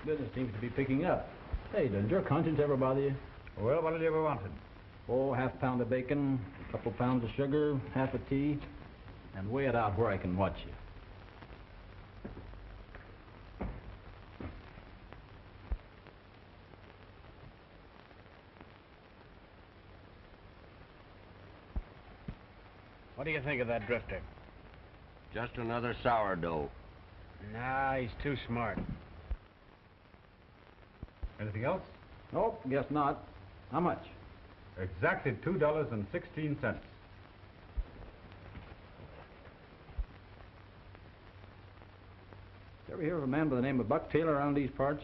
Business seems to be picking up. Hey, does your conscience ever bother you? Well, what have you ever wanted? Oh, half a pound of bacon, a couple pounds of sugar, half a tea, and weigh it out where I can watch you. What do you think of that drifter? Just another sourdough. Nah, he's too smart. Anything else? Nope, guess not. How much? Exactly $2.16. You ever hear of a man by the name of Buck Taylor around these parts?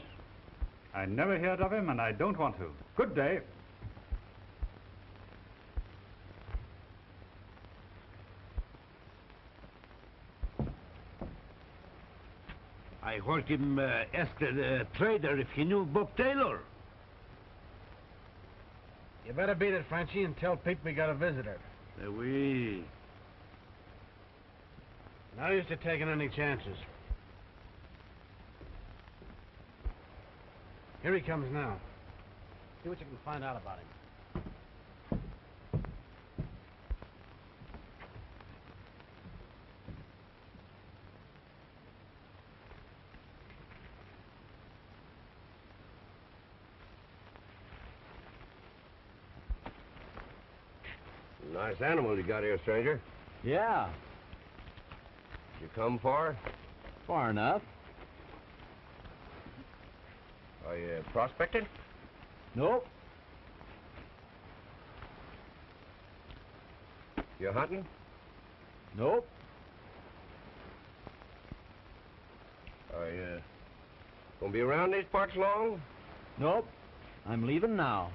I never heard of him, and I don't want to. Good day. I heard him ask the trader if he knew Buck Taylor. You better beat it, Frenchy, and tell Pete we got a visitor. Oui. No use to taking any chances. Here he comes now. See what you can find out about him. Nice animal you got here, stranger. Yeah, You come far? far enough. Are you prospecting? Nope. You hunting? Nope. Are you gonna be around these parts long? Nope. I'm leaving now.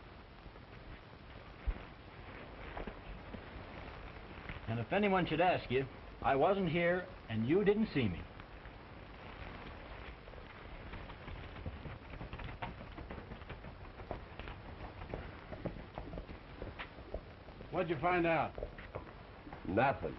And if anyone should ask you, I wasn't here and you didn't see me. What'd you find out? Nothing.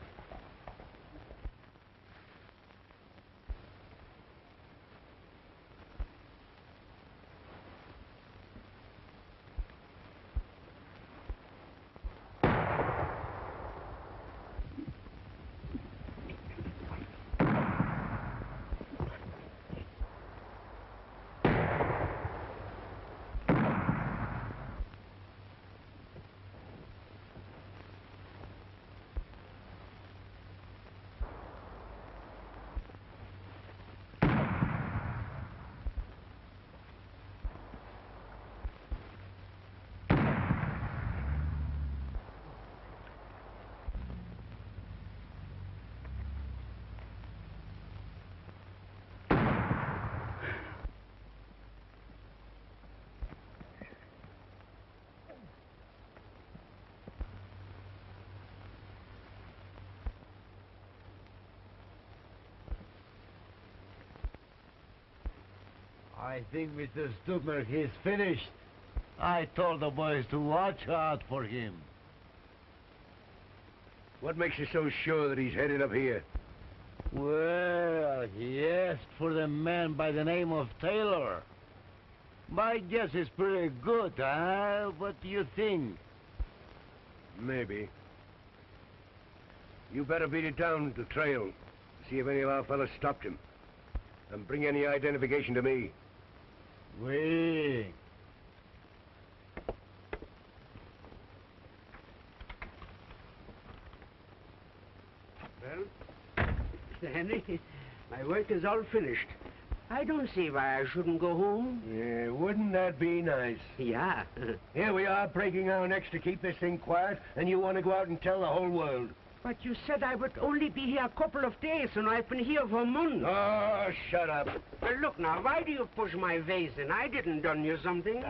I think Mr. Stuckmer, he's finished. I told the boys to watch out for him. What makes you so sure that he's headed up here? Well, he asked for the man by the name of Taylor. My guess is pretty good, huh? What do you think? Maybe. You better beat it down the trail. See if any of our fellas stopped him. And bring any identification to me. Oui. Well, Mr. Henry, my work is all finished. I don't see why I shouldn't go home. Yeah, wouldn't that be nice? Yeah. Here we are breaking our necks to keep this thing quiet, and you want to go out and tell the whole world. But you said I would only be here a couple of days, and I've been here for months. Oh, shut up. Well, look now, why do you push my vase in? I didn't done you something.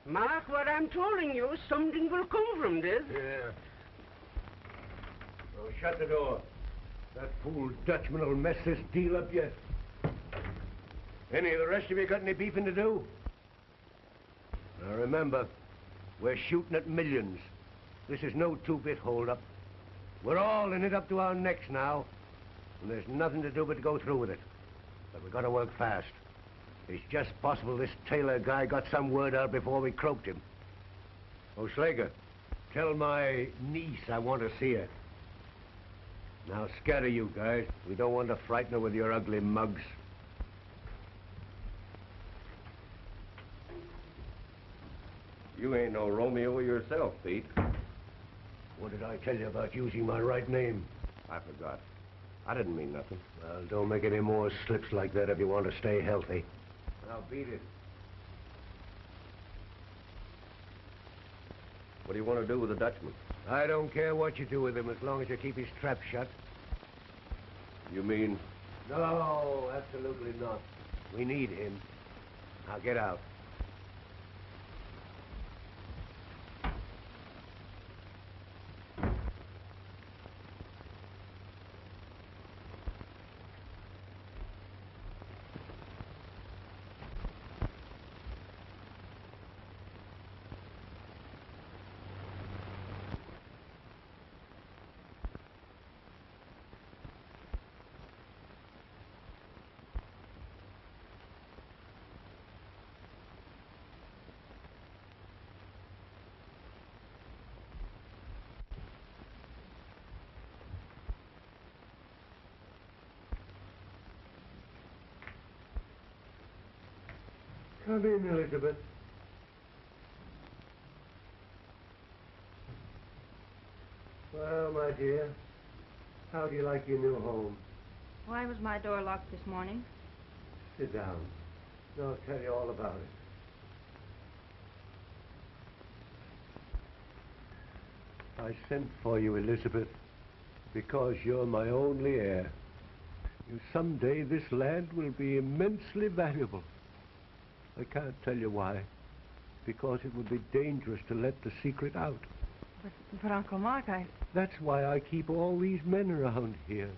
Mark what I'm telling you. Something will come from this. Yeah. Oh, shut the door. That fool Dutchman will mess this deal up yet. Any of the rest of you got any beefing to do? Now remember, we're shooting at millions. This is no two-bit hold-up. We're all in it up to our necks now, and there's nothing to do but to go through with it. But we've got to work fast. It's just possible this Taylor guy got some word out before we croaked him. Oh, Slager, tell my niece I want to see her. Now scatter you guys. We don't want to frighten her with your ugly mugs. You ain't no Romeo yourself, Pete. What did I tell you about using my right name? I forgot. I didn't mean nothing. Well, don't make any more slips like that if you want to stay healthy. Now beat it. What do you want to do with the Dutchman? I don't care what you do with him as long as you keep his trap shut. You mean... No, absolutely not. We need him. Now get out. Come in, Elizabeth. Well, my dear, how do you like your new home? Why was my door locked this morning? Sit down. I'll tell you all about it. I sent for you, Elizabeth, because you're my only heir. Someday this land will be immensely valuable. I can't tell you why, because it would be dangerous to let the secret out. But Uncle Mark, That's why I keep all these men around here.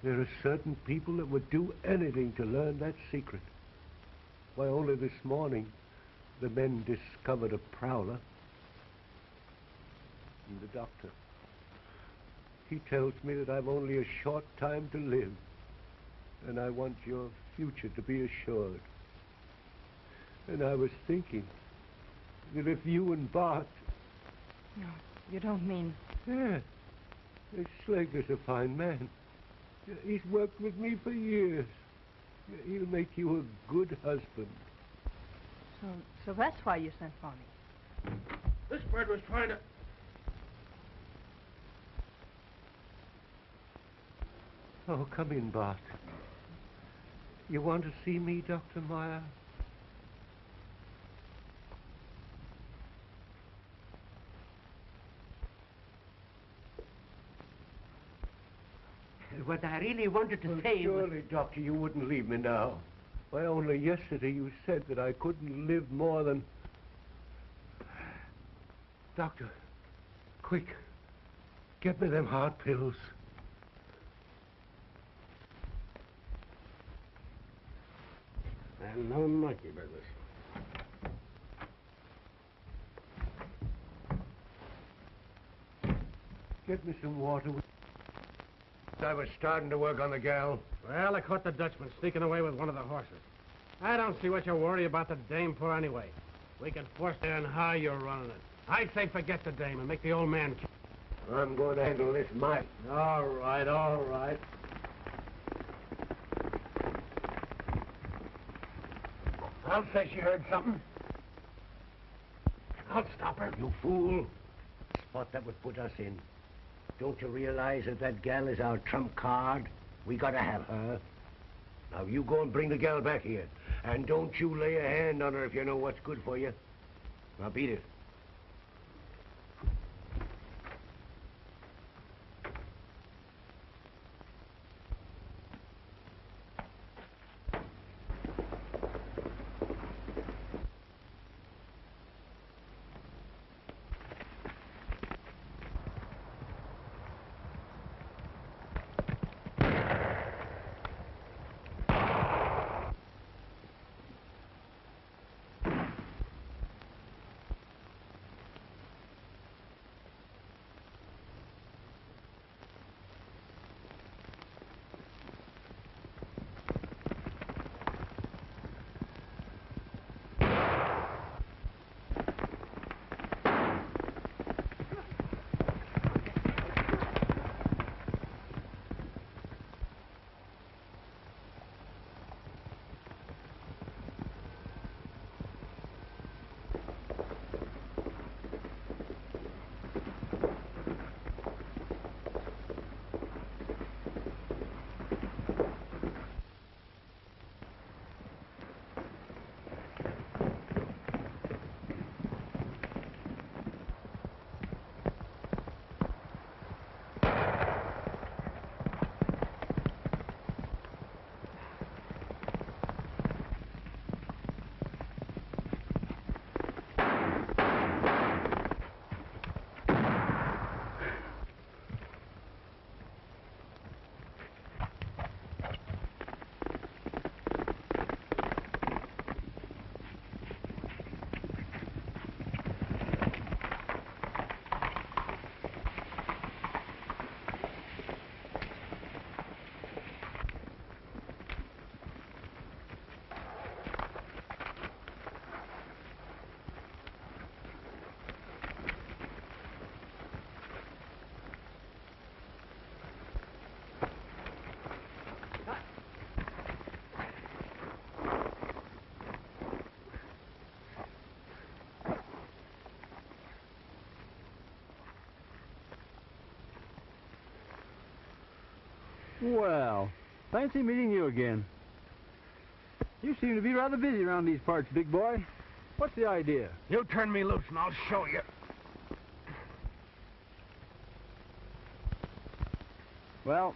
There are certain people that would do anything to learn that secret. Why, only this morning, the men discovered a prowler. And the doctor. He tells me that I've only a short time to live, and I want your future to be assured. And I was thinking that if you and Bart... No, you don't mean... Yeah. Slager's a fine man. He's worked with me for years. He'll make you a good husband. So that's why you sent for me. This bird was trying to... Oh, come in, Bart. You want to see me, Dr. Meyer? What I really wanted to say was... Surely, Doctor, you wouldn't leave me now. Why, only yesterday you said that I couldn't live more than... Doctor, quick, get me them heart pills. And no monkey business. Get me some water. I was starting to work on the gal. Well, I caught the Dutchman sneaking away with one of the horses. I don't see what you worry about the dame for anyway. We can force her in how you're running it. I'd say forget the dame and make the old man... I'm going to handle this myself. All right, all right. I'll say she heard something. I'll stop her. You fool. Spot that would put us in. Don't you realize that that gal is our trump card? We gotta have her. Now you go and bring the gal back here. And don't you lay a hand on her if you know what's good for you. Now beat it. Well, fancy meeting you again. You seem to be rather busy around these parts, big boy. What's the idea? You turn me loose and I'll show you. Well,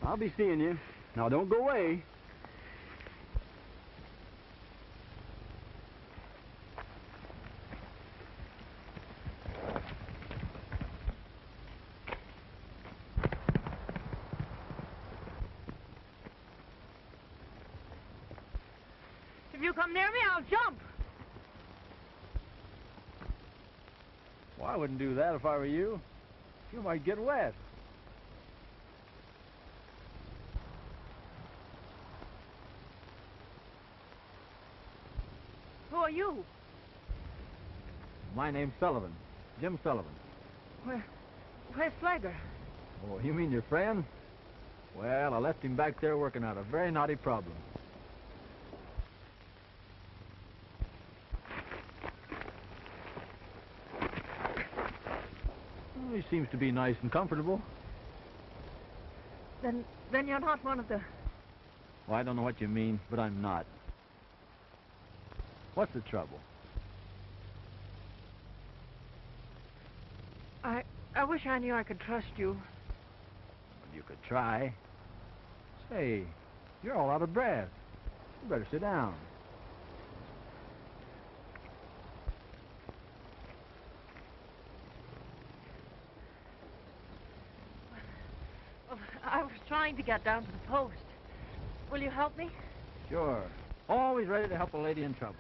I'll be seeing you. Now, don't go away. If you come near me, I'll jump. Well, I wouldn't do that if I were you. You might get wet. Who are you? My name's Sullivan. Jim Sullivan. Where's Slager? Oh, you mean your friend? Well, I left him back there working out a very knotty problem. Well, he seems to be nice and comfortable. Then you're not one of the... Well, I don't know what you mean, but I'm not. What's the trouble? I wish I knew I could trust you. Well, you could try. Say, you're all out of breath. You better sit down. I was trying to get down to the post. Will you help me? Sure. Always ready to help a lady in trouble.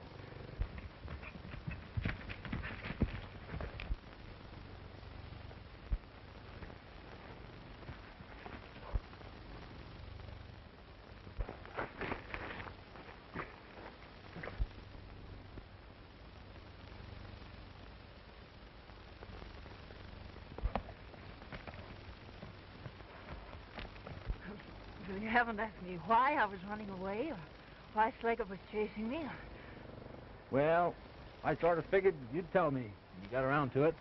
You haven't asked me why I was running away or why Slager was chasing me. Well, I sort of figured you'd tell me when you got around to it.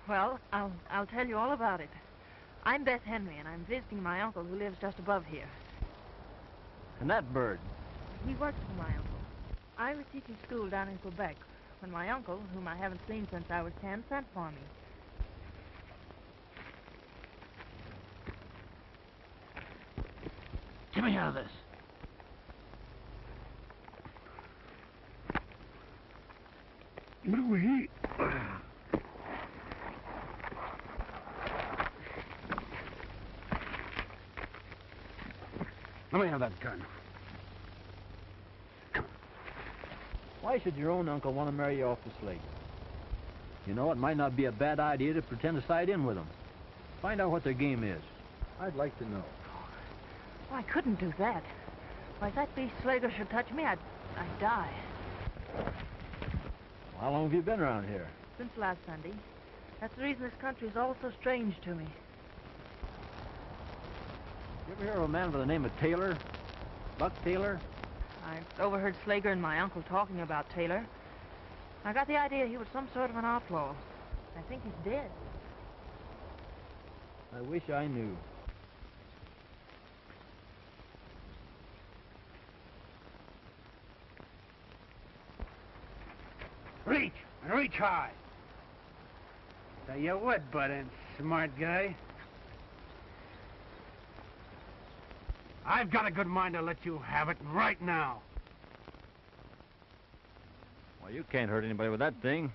Well, I'll tell you all about it. I'm Beth Henry, and I'm visiting my uncle who lives just above here. And that bird? He works for my uncle. I was teaching school down in Quebec when my uncle, whom I haven't seen since I was 10, sent for me. Get me out of this. Louis. Let me have that gun. Why should your own uncle want to marry you off the slate? You know, it might not be a bad idea to pretend to side in with them. Find out what their game is. I'd like to know. Oh, I couldn't do that. Why, if that beast Slager should touch me, I'd die. How long have you been around here? Since last Sunday. That's the reason this country is all so strange to me. You ever hear of a man by the name of Taylor? Buck Taylor? I overheard Slager and my uncle talking about Taylor. I got the idea he was some sort of an outlaw. I think he's dead. I wish I knew. Reach! And reach high! Tell you what, Button, smart guy. I've got a good mind to let you have it right now. Well, you can't hurt anybody with that thing.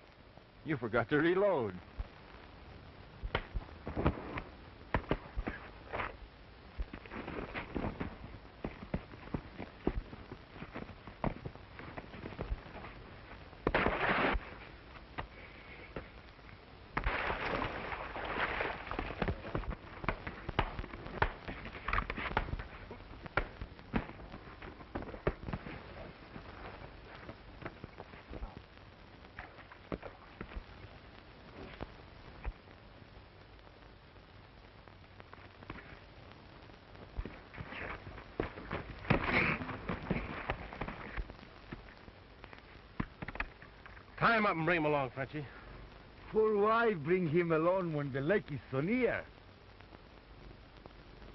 You forgot to reload. Tie him up and bring him along, Frenchy. For why bring him along when the lake is so near?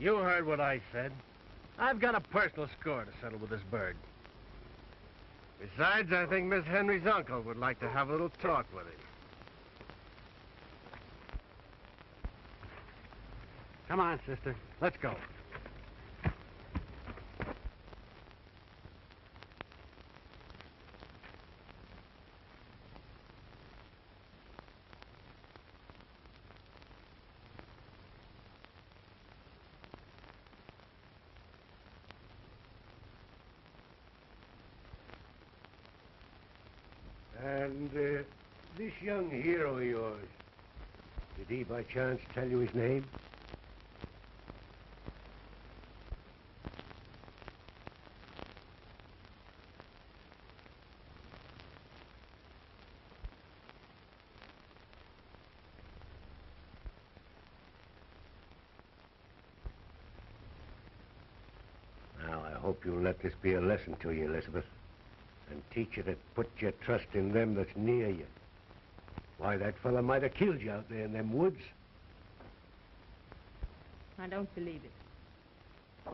You heard what I said. I've got a personal score to settle with this bird. Besides, I think Miss Henry's uncle would like to have a little talk with him. Come on, sister. Let's go. And this young hero of yours, did he by chance tell you his name? Now, I hope you'll let this be a lesson to you, Elizabeth, and teach you to put your trust in them that's near you. Why, that fella might have killed you out there in them woods. I don't believe it.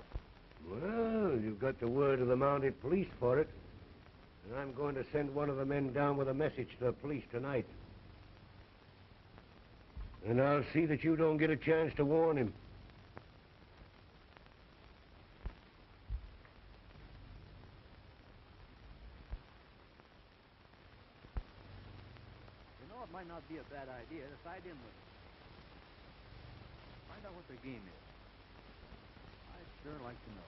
Well, you've got the word of the mounted police for it. And I'm going to send one of the men down with a message to the police tonight. And I'll see that you don't get a chance to warn him. It might not be a bad idea to side in with them. Find out what their game is. I'd sure like to know.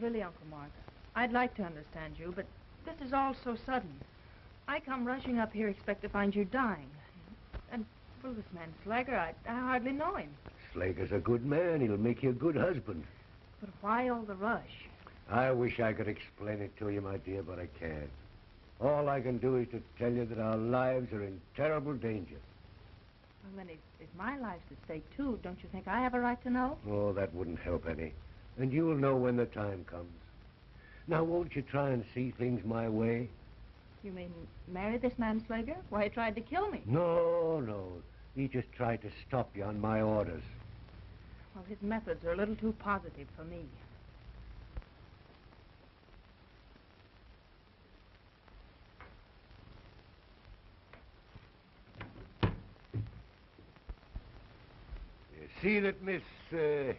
Really, Uncle Mark, I'd like to understand you, but this is all so sudden. I come rushing up here, expect to find you dying. And, well, this man Slager, I hardly know him. Slager's a good man. He'll make you a good husband. But why all the rush? I wish I could explain it to you, my dear, but I can't. All I can do is to tell you that our lives are in terrible danger. Well, then, if my life's at stake, too, don't you think I have a right to know? Oh, that wouldn't help any. And you'll know when the time comes. Now, won't you try and see things my way? You mean marry this man Slager? Why, he tried to kill me. No, no. He just tried to stop you on my orders. Well, his methods are a little too positive for me. See that Miss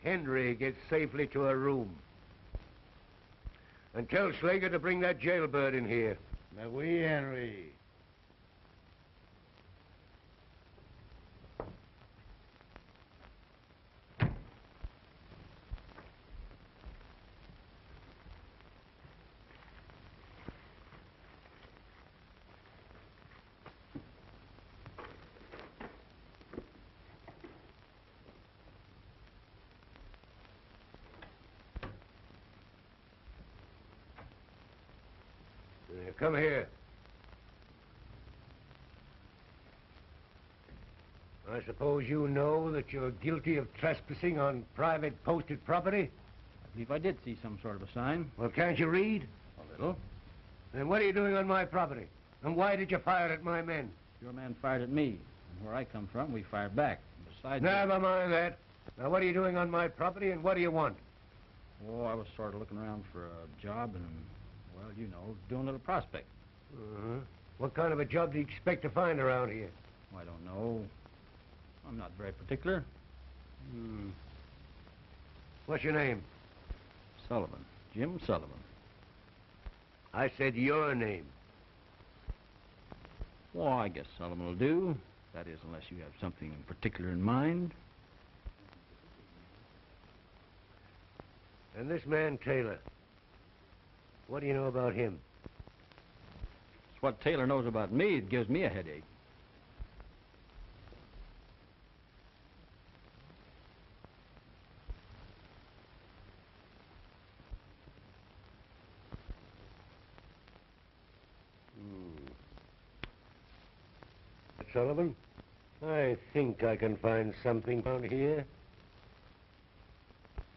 Henry gets safely to her room. And tell Slager to bring that jailbird in here. Mais oui, Henry. Come here. I suppose you know that you're guilty of trespassing on private posted property? I believe I did see some sort of a sign. Well, can't you read? A little. Then what are you doing on my property? And why did you fire at my men? Your man fired at me. And where I come from, we fired back. Besides... Never mind that. Now, what are you doing on my property, and what do you want? Oh, I was sort of looking around for a job and, well, you know, doing a little prospect. Uh-huh. What kind of a job do you expect to find around here? I don't know. I'm not very particular. What's your name? Sullivan. Jim Sullivan. I said your name. Well, I guess Sullivan will do. That is, unless you have something particular in mind. And this man, Taylor, what do you know about him? It's what Taylor knows about me. It gives me a headache. Sullivan, I think I can find something down here.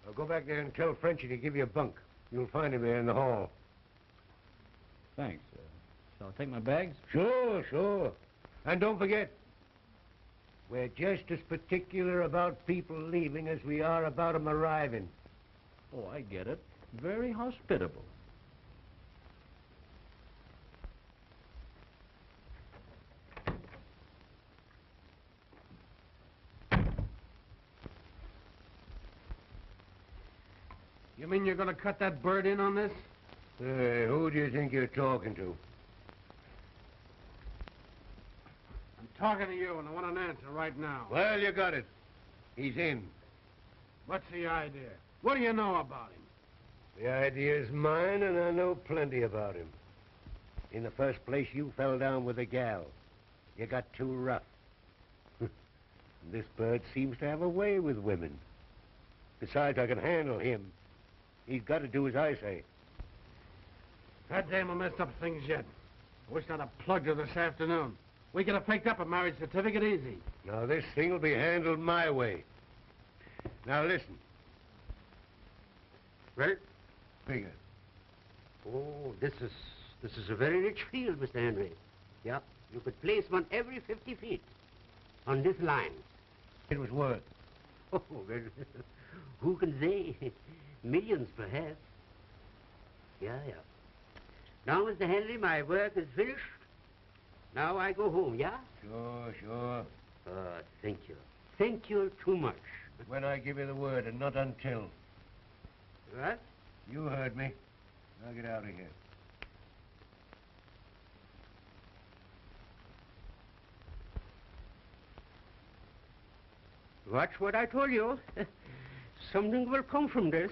I'll go back there and tell Frenchy to give you a bunk. You'll find him there in the hall. Thanks. Shall I take my bags? Sure, sure. And don't forget, we're just as particular about people leaving as we are about 'em arriving. Oh, I get it. Very hospitable. You mean you're going to cut that bird in on this? Hey, who do you think you're talking to? I'm talking to you, and I want an answer right now. Well, you got it. He's in. What's the idea? What do you know about him? The idea's mine, and I know plenty about him. In the first place, you fell down with a gal. You got too rough. This bird seems to have a way with women. Besides, I can handle him. He's got to do as I say. That dame will mess up things yet. I wish I'd have plugged her this afternoon. We could have picked up a marriage certificate easy. Now, this thing will be handled my way. Now, listen. Well, Figure. oh, this is a very rich field, Mr. Henry. Yeah, you could place one every 50 feet on this line. It was worth. Oh, well, who can say? Millions, perhaps. Yeah. Now, Mr. Henry, my work is finished. Now I go home, yeah? Sure. Thank you. Thank you too much. When I give you the word, and not until. What? You heard me. Now get out of here. Watch what I told you. Something will come from this.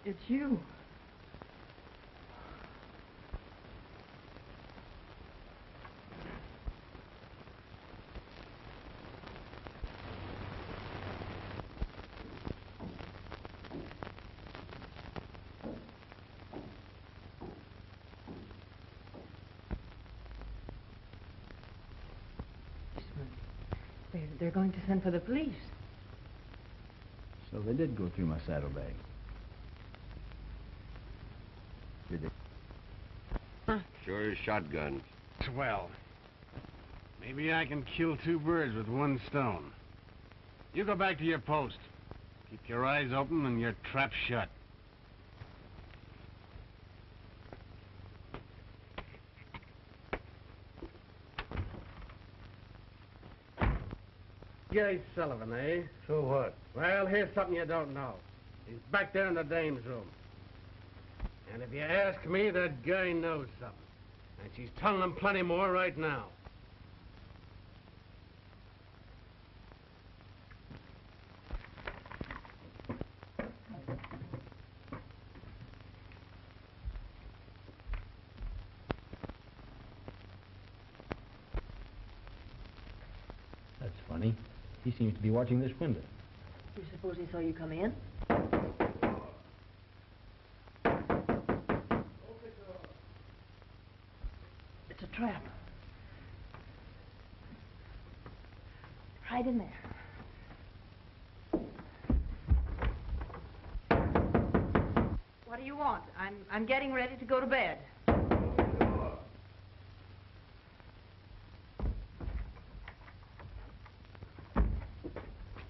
It's you. They're going to send for the police. So they did go through my saddlebag. Did they? Sure is shotguns. Swell. Maybe I can kill two birds with one stone. You go back to your post. Keep your eyes open and your trap shut. Gay Sullivan, eh? So what? Well, here's something you don't know. He's back there in the dame's room. And if you ask me, that guy knows something. And she's telling him plenty more right now. That's funny. He seems to be watching this window. You suppose he saw you come in? It's a trap. Right in there. What do you want? I'm getting ready to go to bed.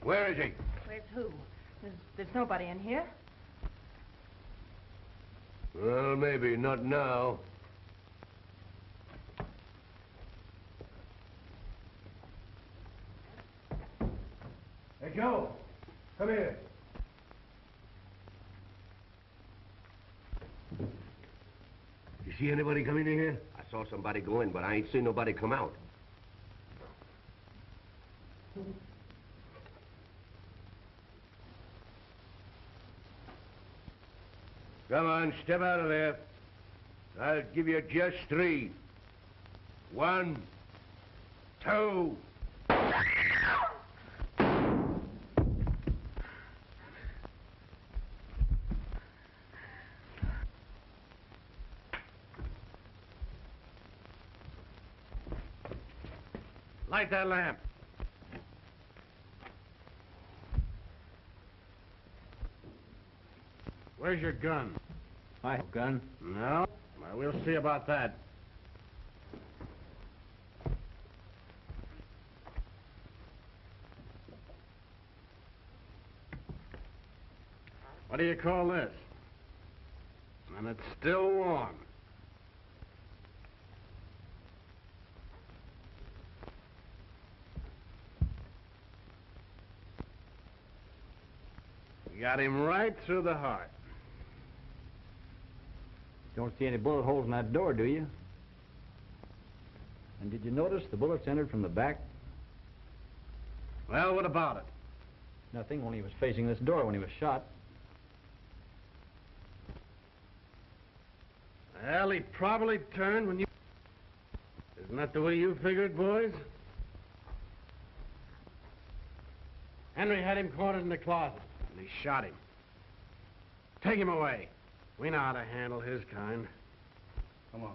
Where is he? Where's who? There's nobody in here. Well, maybe. Not now. Hey, Joe. Come here. You see anybody come in here? I saw somebody go in, but I ain't seen nobody come out. Come on, step out of there. I'll give you just 3. 1, 2. Light that lamp. Where's your gun? I have a gun. No? Well, we'll see about that. What do you call this? And it's still warm. You got him right through the heart. Don't see any bullet holes in that door, do you? And did you notice the bullets entered from the back? Well, what about it? Nothing, only he was facing this door when he was shot. Well, he probably turned when you... Isn't that the way you figured, boys? Henry had him cornered in the closet, and he shot him. Take him away. We know how to handle his kind. Come on.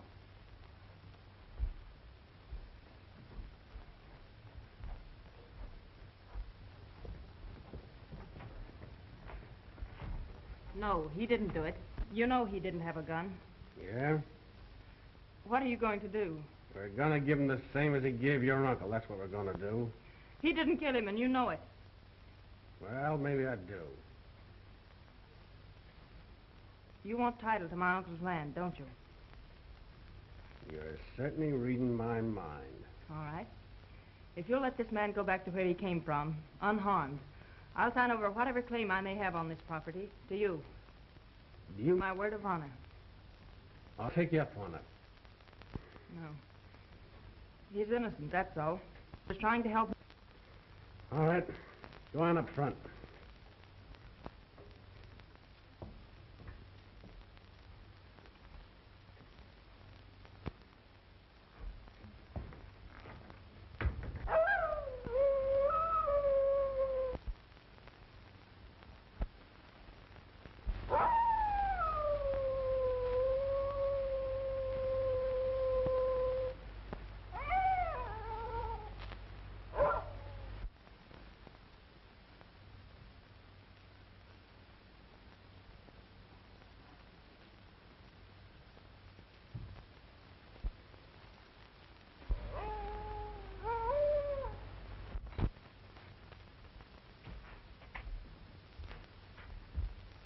No, he didn't do it. You know he didn't have a gun. Yeah? What are you going to do? We're gonna give him the same as he gave your uncle. That's what we're gonna do. He didn't kill him, and you know it. Well, maybe I do. You want title to my uncle's land, don't you? You're certainly reading my mind. All right. If you'll let this man go back to where he came from, unharmed, I'll sign over whatever claim I may have on this property to you. You... My word of honor. I'll take you up on it. No. He's innocent, that's all. He was trying to help me. All right. Go on up front.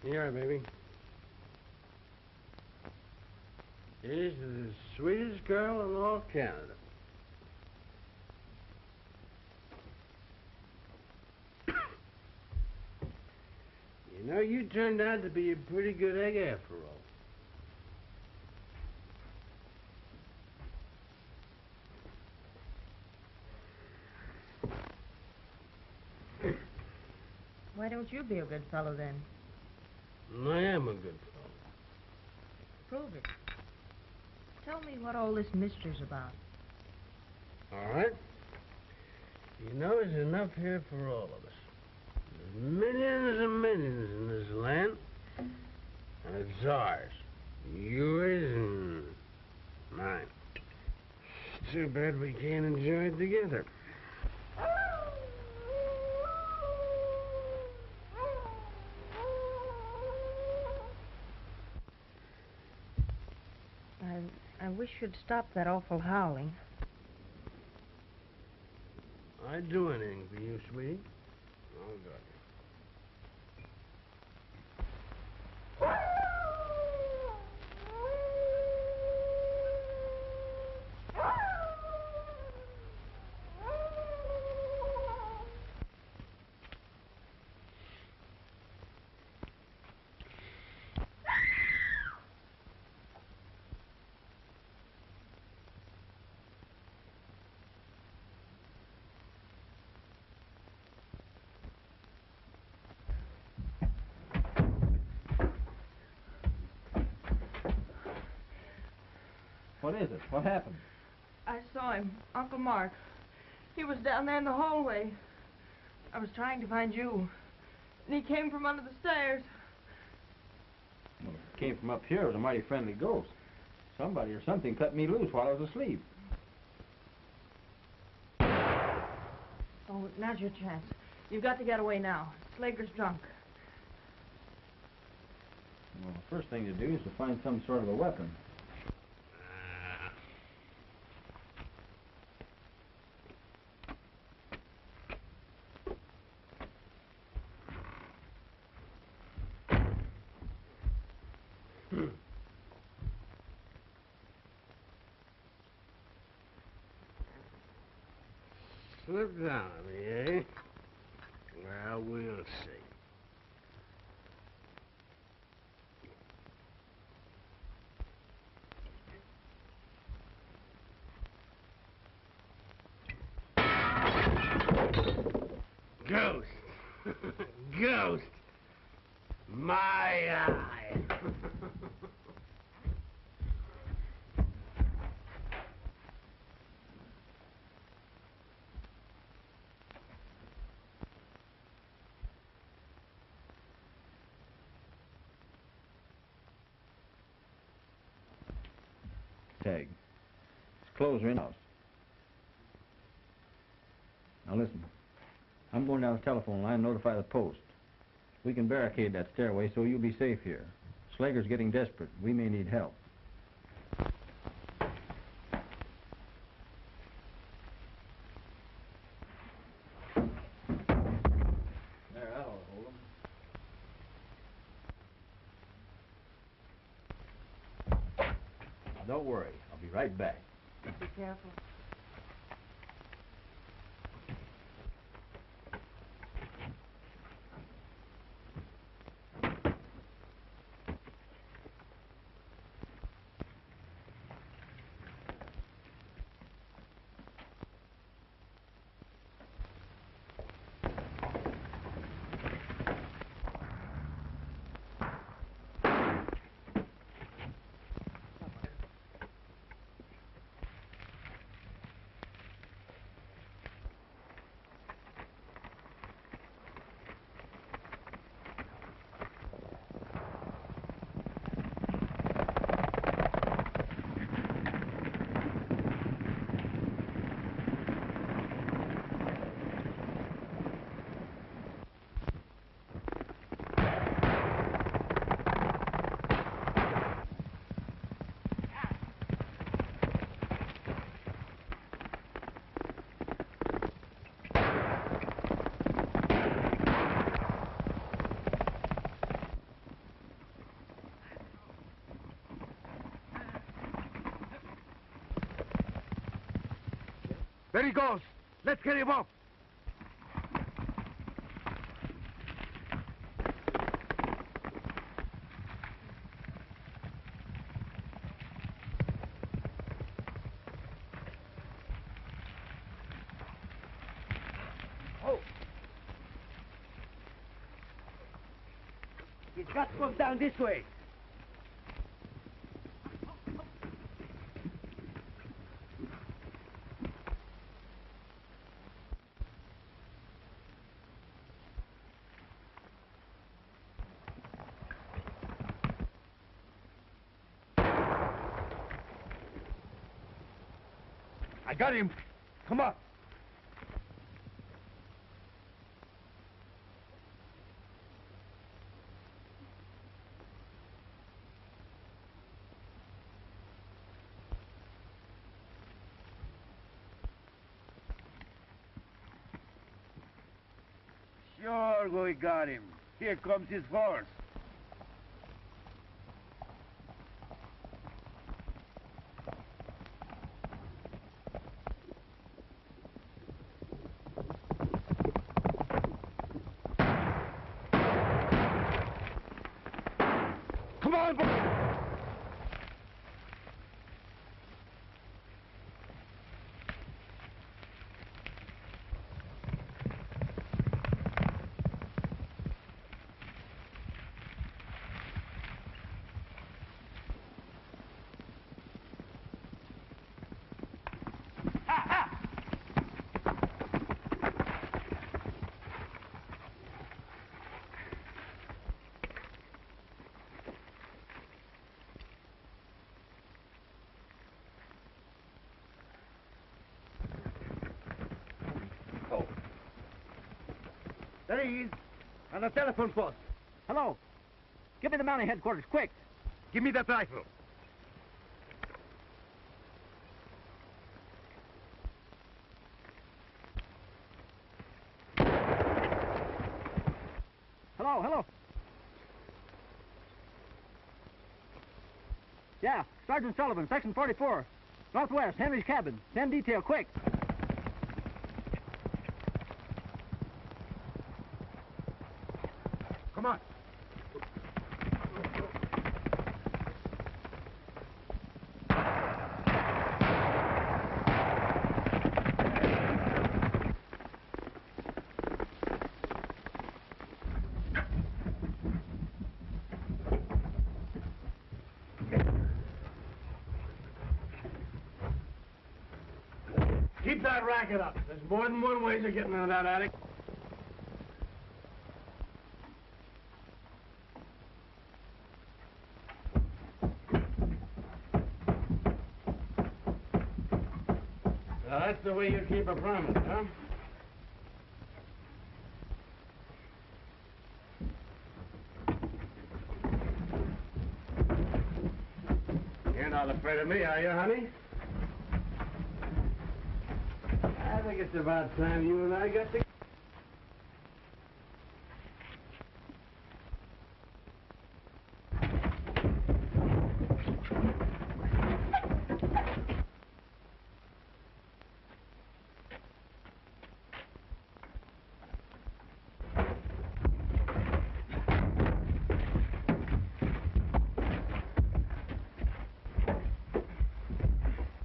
Here, baby. She's the sweetest girl in all Canada. You know, you turned out to be a pretty good egg after all. Why don't you be a good fellow, then? I am a good fellow. Prove it. Tell me what all this mystery's about. All right. You know, there's enough here for all of us. There's millions and millions in this land, and it's ours. Yours and mine. It's too bad we can't enjoy it together. I wish you'd stop that awful howling. I'd do anything for you, sweetie. Oh, good. What is it? What happened? I saw him, Uncle Mark. He was down there in the hallway. I was trying to find you. And he came from under the stairs. Well, if it came from up here, it was a mighty friendly ghost. Somebody or something cut me loose while I was asleep. Oh, now's your chance. You've got to get away now. Slager's drunk. Well, the first thing to do is to find some sort of a weapon. Slip down on me, eh? Well, we'll see. Ghost! Ghost! My eye! Tag. His clothes are in the house. Now listen. I'm going down the telephone line and notify the post. We can barricade that stairway so you'll be safe here. Slager's getting desperate. We may need help. There, that'll hold him. Don't worry. I'll be right back. Be careful. There he goes. Let's get him up. Oh! He's got to come down this way. I got him. Come on. Sure, we got him. Here comes his horse. Come on, boy. please. On the telephone post. Hello. Give me the mounting headquarters, quick. Give me that rifle. Hello. Yeah, Sergeant Sullivan, Section 44. Northwest, Henry's cabin. Send detail, quick. Come on. Keep that racket up. There's more than one way of getting out of that attic. Now, that's the way you keep a promise, huh? You're not afraid of me, are you, honey? I think it's about time you and I got to...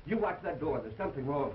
You watch that door. There's something wrong.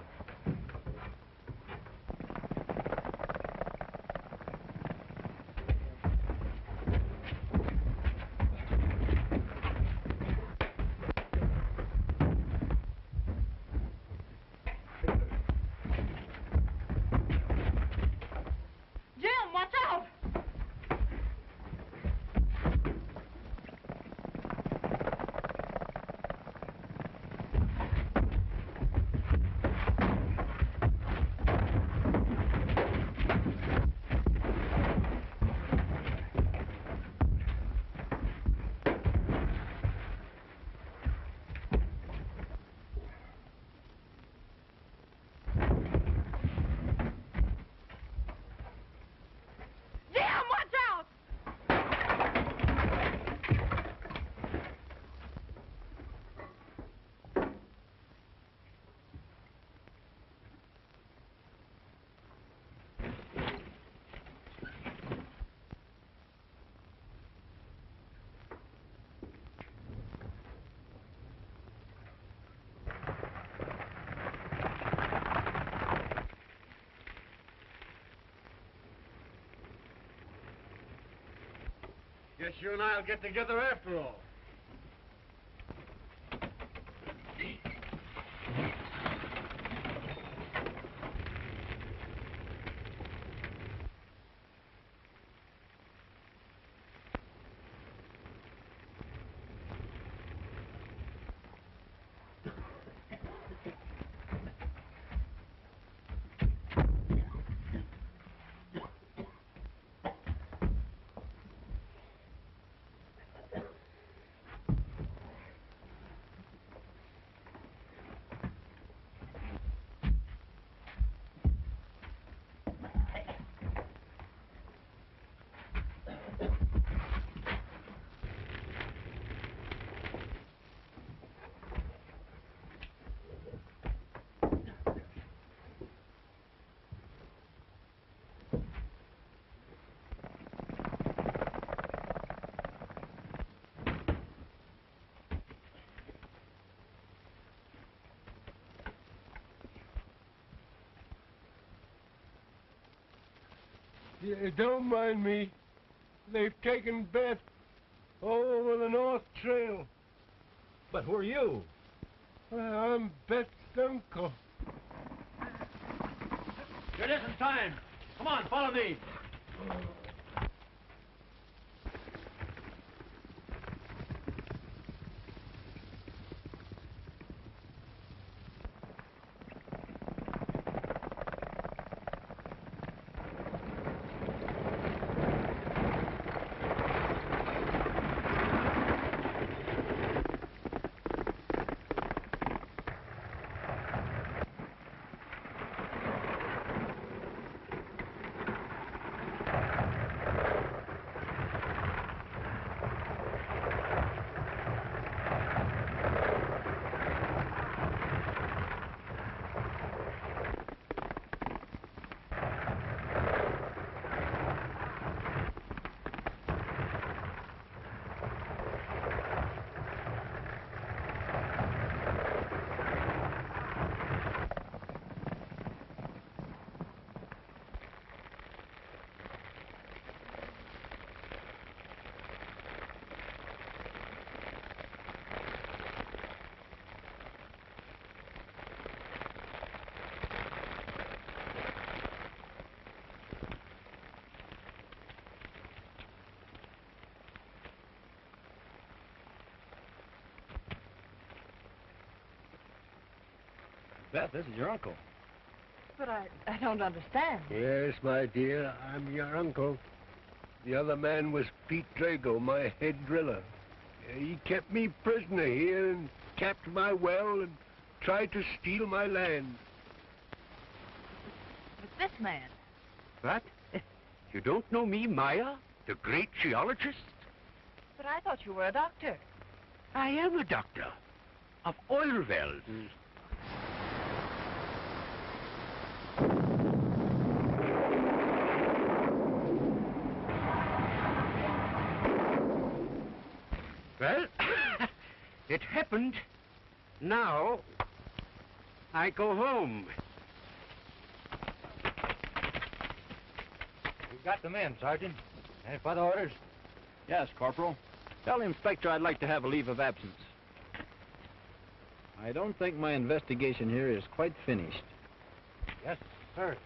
Guess you and I'll get together after all. Yeah, don't mind me. They've taken Beth all over the North Trail. But who are you? I'm Beth's uncle. It isn't time. Come on, follow me. Beth, this is your uncle. But I don't understand. Yes, my dear, I'm your uncle. The other man was Pete Drago, my head driller. He kept me prisoner here and capped my well and tried to steal my land. But this man... What? You don't know me, Meyer, the great geologist? But I thought you were a doctor. I am a doctor of oil wells. Well, it happened. Now, I go home. We've got the men, Sergeant. Any further orders? Yes, Corporal. Tell the inspector I'd like to have a leave of absence. I don't think my investigation here is quite finished. Yes, sir.